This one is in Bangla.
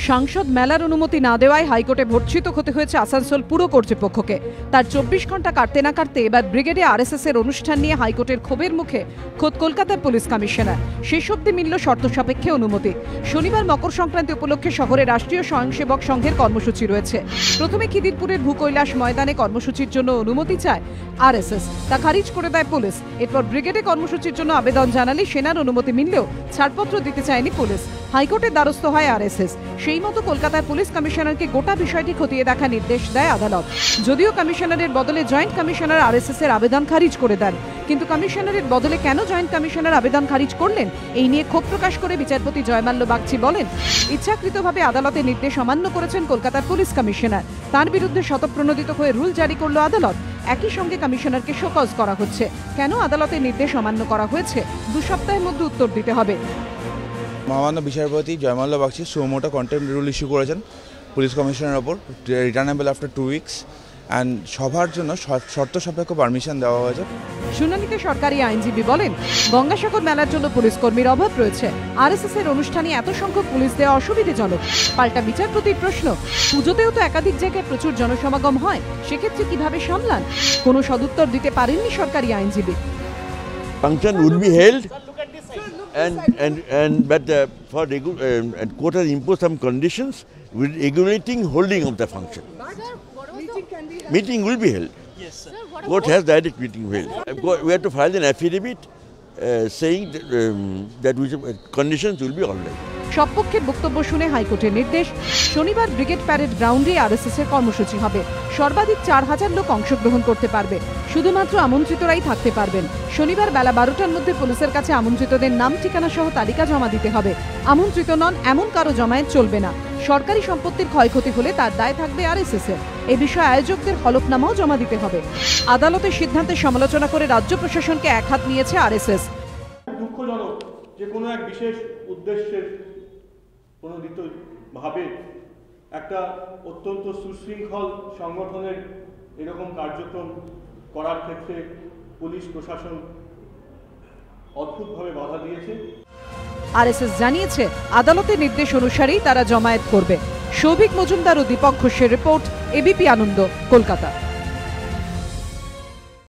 সাংসদ মেলার অনুমতি না দেওয়ায় হাইকোর্টে ভর্ৎসিত হতে হয়েছে আসানসোল পুর কর্তৃপক্ষকে। তার 24 ঘন্টা কাটতে না কাটতে এবার ব্রিগেডে আরএসএস এর অনুষ্ঠান নিয়ে হাইকোর্টের ক্ষোভের মুখে খোদ কলকাতার পুলিশ কমিশনার। শেষ অবধি মিলল শর্ত সাপেক্ষে অনুমতি। শনিবার মকর সংক্রান্তি উপলক্ষে শহরে রাষ্ট্রীয় স্বয়ংসেবক সংঘের কর্মসূচি রয়েছে। প্রথমে খিদিরপুরের ভূকৈলাস ময়দানে কর্মসূচির জন্য অনুমতি চায় আরএসএস, তা খারিজ করে দেয় পুলিশ। এরপর ব্রিগেডে কর্মসূচির জন্য আবেদন জানালে সেনার অনুমতি মিললেও ছাড়পত্র দিতে চায়নি পুলিশ। হাইকোর্টের দ্বারস্থ হয় আরএসএস। সেই মতো কলকাতার পুলিশ কমিশনারকে গোটা বিষয়টি খতিয়ে দেখা নির্দেশ দেয় আদালত। যদিও কমিশনারের বদলে জয়েন্ট কমিশনার আরএসএস এর আবেদন খারিজ করে দেন, কিন্তু কমিশনারের বদলে কেন জয়েন্ট কমিশনার আবেদন খারিজ করলেন, এই নিয়ে ক্ষোভ প্রকাশ করে বিচারপতি জয়মাল্য বাগচি বলেন, ইচ্ছাকৃতভাবে আদালতের নির্দেশ অমান্য করেছেন কলকাতার পুলিশ কমিশনার। তার বিরুদ্ধে স্বতঃপ্রণোদিত হয়ে রুল জারি করল আদালত। একই সঙ্গে কমিশনারকে শোকজ করা হচ্ছে। কেন আদালতের নির্দেশ অমান্য করা হয়েছে 2 সপ্তাহের মধ্যে উত্তর দিতে হবে। মহামান্য বিচারপতি Joymalya Bagchi suo motu contempt rule issue করেছেন পুলিশ কমিশনের ওপর, রিটার্নেবল আফটার 2 উইকস, অ্যান্ড সভার জন্য শর্ত সাপেক্ষ পারমিশন দেওয়া হয়েছে। শুনানিতে সরকারি আইনজীবী বলেন, গঙ্গাসাগর মেলার জন্য পুলিশ কর্মীর অভাব রয়েছে। আরএসএস এর অনুষ্ঠানে এত সংখ্যক পুলিশ দেওয়া অসুবিধাজনক। পাল্টা বিচারপতির প্রশ্ন, পুজোতেও তো একাধিক জায়গায় প্রচুর জনসমাগম হয়, সেক্ষেত্রে কিভাবে সামলান? কোনো সদুত্তর দিতে পারেননি সরকারি আইনজীবী। Function will be held, but for court has imposed some conditions with regulating holding of the function. Meeting will be held. Yes, sir. Court has direct meeting held. We have to file an affidavit saying that conditions will be all right. সব পক্ষের বক্তব্য শুনে হাইকোর্টের নির্দেশ, শনিবার ব্রিগেড প্যারেড গ্রাউন্ডে আরএসএস এর কর্মসূচি হবে। সর্বাধিক 4000 লোক অংশগ্রহণ করতে পারবে। শুধুমাত্র আমন্ত্রিতরাই থাকতে পারবেন। শনিবার বেলা 12টার মধ্যে পুলিশের কাছে আমন্ত্রিতদের নাম ঠিকানা সহ তালিকা জমা দিতে হবে। আমন্ত্রিত নন এমন কারো জমায়েত চলবে না। সরকারি সম্পত্তির ক্ষয়ক্ষতি হলে তার দায় থাকবে আরএসএস এর। এ বিষয়ে আয়োজকদের হলফনামাও জমা দিতে হবে। আদালতের সিদ্ধান্তের সমালোচনা করে রাজ্য প্রশাসনকে একহাত নিয়েছে আরএসএস। দুঃখজনক যে কোনো এক বিশেষ উদ্দেশ্যের প্রণোদিতভাবে একটা অত্যন্ত সুশৃঙ্খল সংগঠনের এরকম কার্যক্রম করার ক্ষেত্রে পুলিশ প্রশাসন অদ্ভুতভাবে বাধা দিয়েছে। আরএসএস জানিয়েছে, আদালতের নির্দেশ অনুসারেই তারা জমায়েত করবে। সৌভিক মজুমদার ও দীপক ঘোষের রিপোর্ট, এবিপি আনন্দ, কলকাতা।